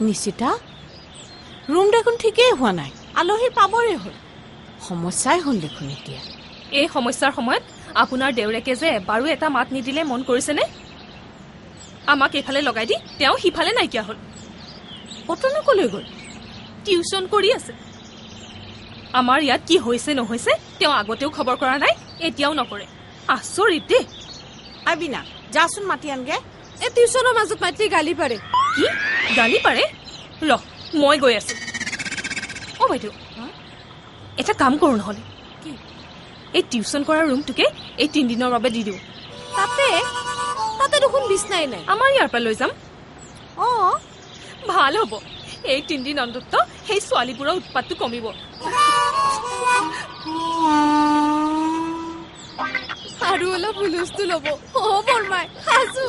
Nishita room দেখোন ঠিকেই হোৱা নাই আলহী পাবৰে হ'ল সমস্যাই হ'ল দেখোন এতিয়া এই সমস্যাৰ সময়ত আপোনাৰ দেউৰেকে যে বাৰু এটা মাত নিদিলে মন কৰিছেনে আমাক এইফালে লগাই দি তেওঁ সিফালে নাইকিয়া হ'ল কতনো কলৈ গ'ল টিউচন কৰি আছে আমাৰ ইয়াত কি হৈছে নহৈছে তেওঁ আগতেও খবৰ কৰা নাই এতিয়াও নকৰে আচৰিত দেই আবিনা যাচোন মাতি আনগে এই টিউচনৰ মাজত মাতি গালি পাৰে কি গালি পাৰে ৰ মই গৈ আছো অ বাইদেউ এটা কাম কৰোঁ নহ'লে কি এই টিউচন কৰা ৰুমটোকে এই 3 দিনৰ বাবে দি দিওঁ তাতে দেখোন বিছনাই নাই আমাৰ ইয়াৰ পৰা লৈ যাম অ ভাল হ'ব এই 3 দিন অন্তত সেই ছোৱালীবোৰৰ উৎপাতটো কমিব আৰু অলপ হুলস্থু ল'ব বৰমাই সাজু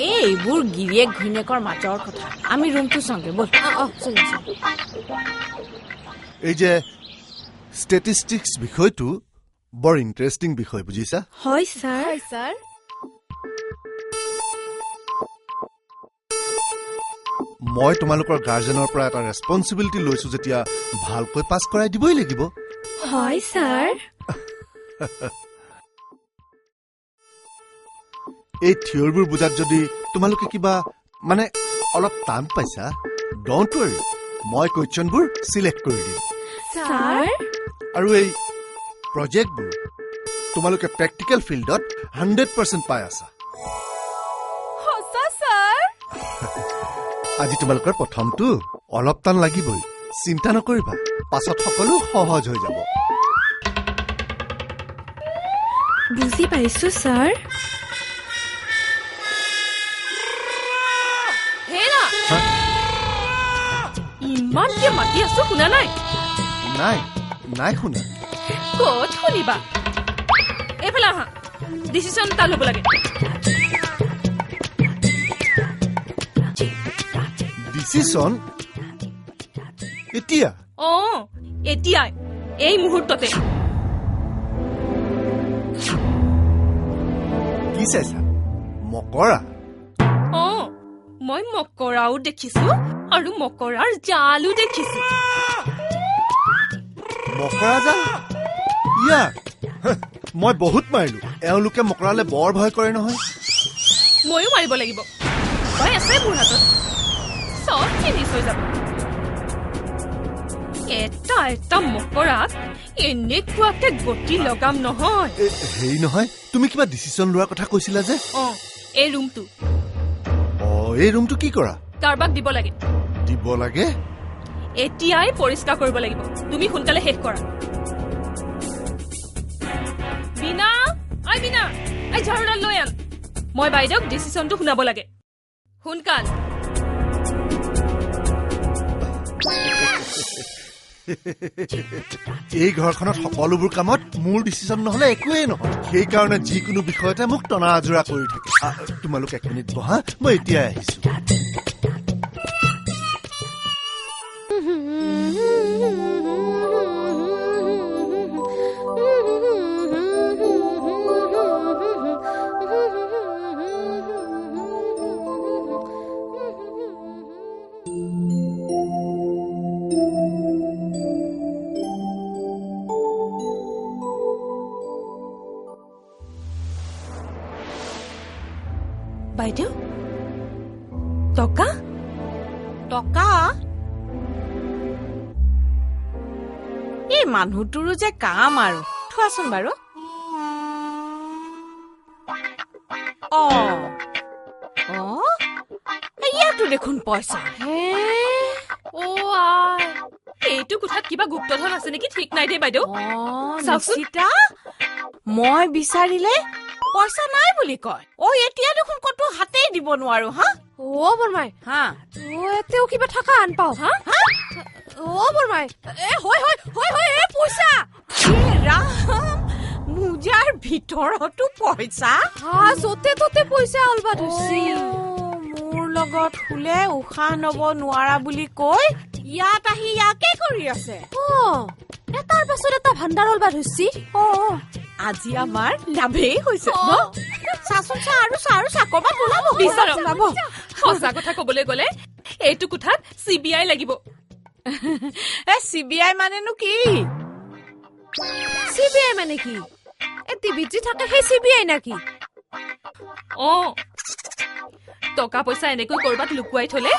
এইবোৰ গিৰিয়েক ঘৈণীয়েকৰ মাজৰ কথা আমি ৰুমটো চাওঁগে বল এই যে ষ্টেটিষ্টিক্স বিষয়টো বৰ ইণ্টাৰেষ্টিং বিষয় বুজিছা হয় ছাৰ মই তোমালোকৰ গাৰ্জেনৰ পৰা এটা ৰেছপন্সিবিলিটি লৈছো যেতিয়া ভালকৈ পাছ কৰাই দিবই লাগিব হয় ছাৰ এই থিয়ৰিবোৰ বুজাত যদি তোমালোকে কিবা মানে অলপ টান পাইছা ডোন্ট ৱৰি মই কুৱেশ্যনবোৰ চিলেক্ট কৰি দিম ছাৰ আৰু এই প্ৰজেক্টবোৰ তোমালোকে প্ৰেক্টিকেল ফিল্ডত 100% পাই আছা সঁচা ছাৰ আজি তোমালোকৰ প্ৰথমটো অলপ টান লাগিবই চিন্তা নকৰিবা পাছত সকলো সহজ হৈ যাব বুজি পাইছো ছাৰ হেৰা ইমান কি মাতি আছো শুনা নাই নাই শুনা ক'ত শুনিবা এইফালে আহা ডিচিশ্যন এটা ল'ব লাগে ডিচিশ্যন এতিয়া এতিয়াই এই মুহূৰ্ততে কি চাইছা মকৰা মই মকৰাও দেখিছো আৰু মকৰাৰ জালো দেখিছো মকৰা জাল ইয়াক মই বহুত মাৰিলো এওঁলোকে মকৰালে বৰ ভয় কৰে নহয় ময়ো মাৰিব লাগিব ভয় আছে মোৰ হাতত চব ফিনিছ হৈ যাব এটা মকৰাত এনেকুৱাকে গতি লগাম নহয় হেৰি নহয় তুমি কিবা ডিচিশ্যন লোৱাৰ কথা কৈছিলা যে এই ৰুমটো এই ৰুমটো কি কৰা কাৰোবাক দিব লাগে এতিয়াই পৰিষ্কাৰ কৰিব লাগিব তুমি সোনকালে শেষ কৰা বিনা এই ঝাৰুডাল লৈ আন মই বাইদেউক ডিচিশ্যনটো শুনাব লাগে সোনকাল এই ঘৰখনত সকলোবোৰ কামত মোৰ ডিচিশ্যন নহলে একোৱেই নহয় সেইকাৰণে যিকোনো বিষয়তে মোক টনা আজোৰা কৰি থাকে তোমালোক 1 মিনিট বহা মই এতিয়াই আহিছো বাইদেউ টকা এই মানুহটোৰো যে কাম আৰু থোৱাচোন বাৰু ইয়াতো দেখোন পইচা এইটো কোঠাত কিবা গুপ্তধন আছে নেকি ঠিক নাই দে বাইদেউ নিশিতা মই বিচাৰিলে পইচা নাই বুলি কয় এতিয়া দেখোন কতো হাতেই দিব নোৱাৰো বৰমাই এতেও কিবা থকা আন পাও বৰমাই পইচা মোজাৰ ভিতৰতো পইচা যতে ততে পইচা অলবা ধৰিছি মোৰ লগত শুলে উশাহ নব নোৱাৰা বুলি কৈ ইয়াত আহি ইয়াকে কৰি আছে এটাৰ পাছত এটা ভাণ্ডাৰ অলবা ধৰিছি আজি আমাৰ লাভেই হৈছে চাচোন আৰু কৰবাত ওলাব সঁচা কথা কবলৈ গলে এইটো কোঠাত CBI লাগিব। CBI মানেনো কি? CBI মানে কি? টিভিত যে থাকে সেই CBI নাকি? টকা পইচা এনেকৈ কৰবাত লুকুৱাই থলে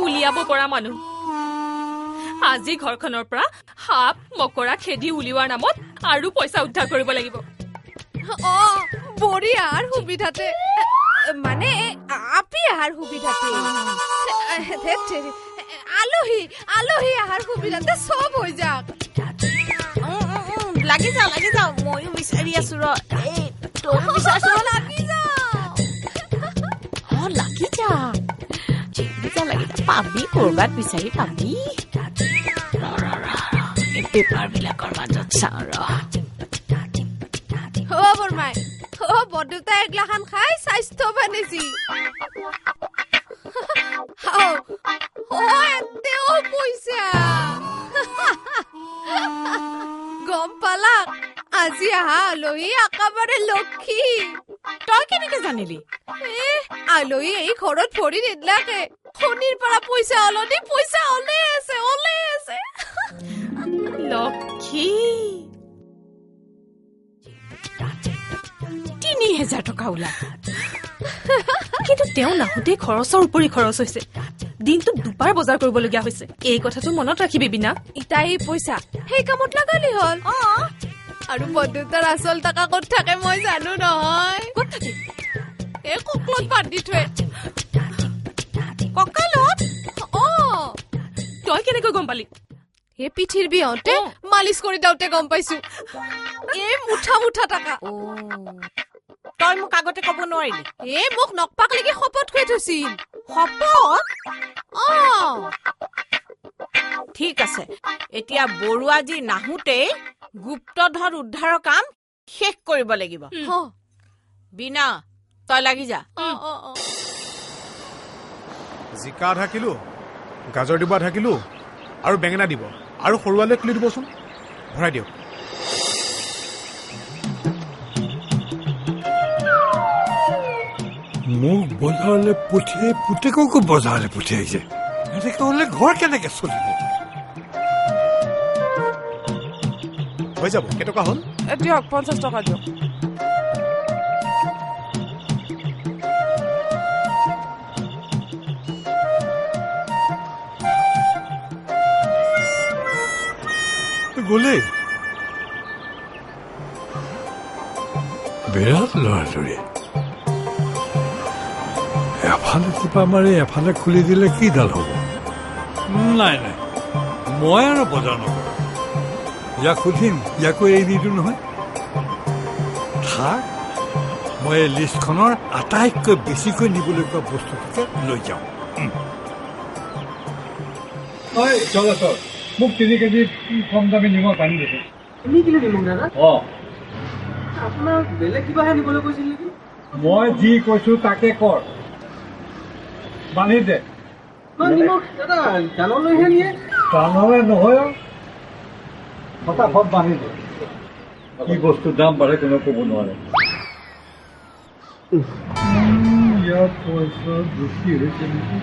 উলিয়াব পৰা মানুহ। আজি ঘৰখনৰ পৰা সাপ মকৰা খেদি উলিওৱাৰ নামত আৰু পইচা উদ্ধাৰ কৰিব লাগিব। বঢ়িয়াৰ সুবিধাতে মানে আপি আহাৰ সুবিধাতে আলহী আহাৰ সুবিধাতে চব হৈ যাক। লাগি যাও ময়ো বিচাৰি আছো ৰ। তই বিচাৰিছ লাগি যা পাবি কৰবাত বিচাৰি পাবি। পেপাৰ বিলাকৰ মাজত চাওঁ ৰ। বৰমাই বৰদেউতা এগলাখান খাই স্বাস্থ্য বানিছি। পইচা গম পালাক আজি আহা আলহী একেবাৰে লক্ষী। তই কেনেকে জানিলি? আলহী এই ঘৰত ভৰি নিদিলাকে শনিৰ পৰা পইচা ওলাই আছে। ৩,০০০ টকা ওলা। কিন্তু তেওঁ নাহোঁতে খৰচৰ উপৰি খৰচ হৈছে। দিনটোত দুবাৰ বজাৰ কৰিবলগীয়া হৈছে। এই কথাটো মনত ৰাখিবি বিনা। ইতা এই পইচা সেই কামত লগালি হল। আৰু বৰদেউতাৰ আচল টকা ক'ত থাকে মই জানো নহয়। ক'ত থাকে? এই ককলত বান্ধি থৈ। কঁকালত? তই কেনেকৈ গম পালি? এই পিঠিৰ বিহতে মালিচ কৰি দিওঁতে গম পাইছো। এই মুঠা টকা। তই মোক আগতে ক'ব নোৱাৰিলি? মোক নকপাক লাগি শপত খুৱাই থৈছিল। শপত? ঠিক আছে, এতিয়া বৰুৱাজী নাহোঁতে গুপ্তধন উদ্ধাৰৰ কাম শেষ কৰিব লাগিব। বিনা তই লাগি যা। জিকা আধা কিলো, গাজৰ দিব আধা কিলো, আৰু বেঙেনা দিব, আৰু সৰু আলু কিলো দিবচোন। ভৰাই দিয়ক। মোক বজাৰলৈ পঠিয়াই পুতেককো বজাৰলৈ পঠিয়াইছে। এনেকে হলে ঘৰ কেনেকে চলিব? হৈ যাব। কেইটকা হ'ল? দিয়ক 50 টকা দিয়ক। গলেই বিৰাট লৰালৰি। এফালে টিপা মাৰি এফালে খুলি দিলে কিডাল হ'ব? নাই মই আৰু বজাৰ নকৰোঁ। ইয়াক সুধিম, ইয়াকো এৰি নিদিওঁ নহয়। থাক, মই এই লিষ্টখনৰ আটাইতকৈ বেছিকৈ নিবলগীয়া বস্তুটোকে লৈ যাওঁ। চল মোক 3 কেজি কম দামী নিমখ আনি দিছে। 3 কিলো নিমখ দাদা? আপোনাৰ বেলেগ কিবাহে নিবলৈ কৈছিল নেকি? মই যি কৈছো তাকে কৰ। বান্ধি দে। নিমখ দাদা দানলৈহে নিয়ে। দানলৈ নহয়, ফটাফট বান্ধি দে। কি বস্তুৰ দাম বাঢ়ে কোনেও ক'ব নোৱাৰে। ইয়াৰ পইচা বেছি হৈছে নেকি?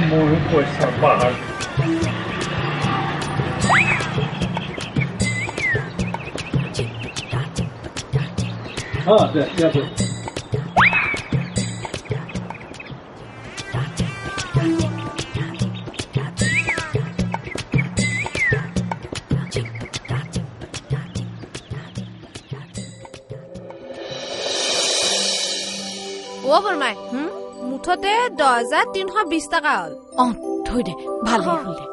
মোৰ পইচা বাঢ়। বৰমাই মুঠতে 10,320 টকা হ'ল। থৈ দে, ভালে হ'ল দে।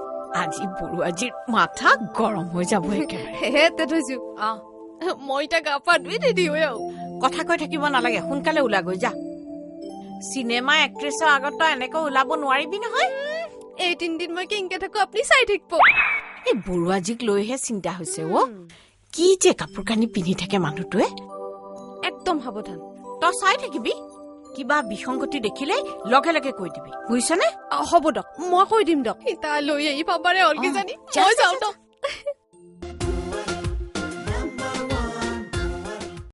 আজি বৰুৱাজীৰ মাথা গৰম হৈ যাব একেবাৰে। থৈছো। মই এতিয়া গা পা ধুই নিদিও। কথা কৈ থাকিব নালাগে, সোনকালে ওলা গৈ যা। চিনেমা এক্ট্ৰেছৰ আগত তই এনেকৈ ওলাব নোৱাৰিবি নহয়। এই 3 দিন মই কেনেকে থাকো আপুনি চাই থাকিব। এই বৰুৱাজীক লৈহে চিন্তা হৈছে। কি যে কাপোৰ কানি পিন্ধি থাকে মানুহটোৱে। একদম সাৱধান। তই চাই থাকিবি, কিবা বিসংগতি দেখিলে লগে লগে কৈ দিবি, বুজিছনে? হ'ব দক, মই কৈ দিম দক। ইতা লৈ আহি পাবাৰে হ'ল কি জানি। মই যাওঁ দক।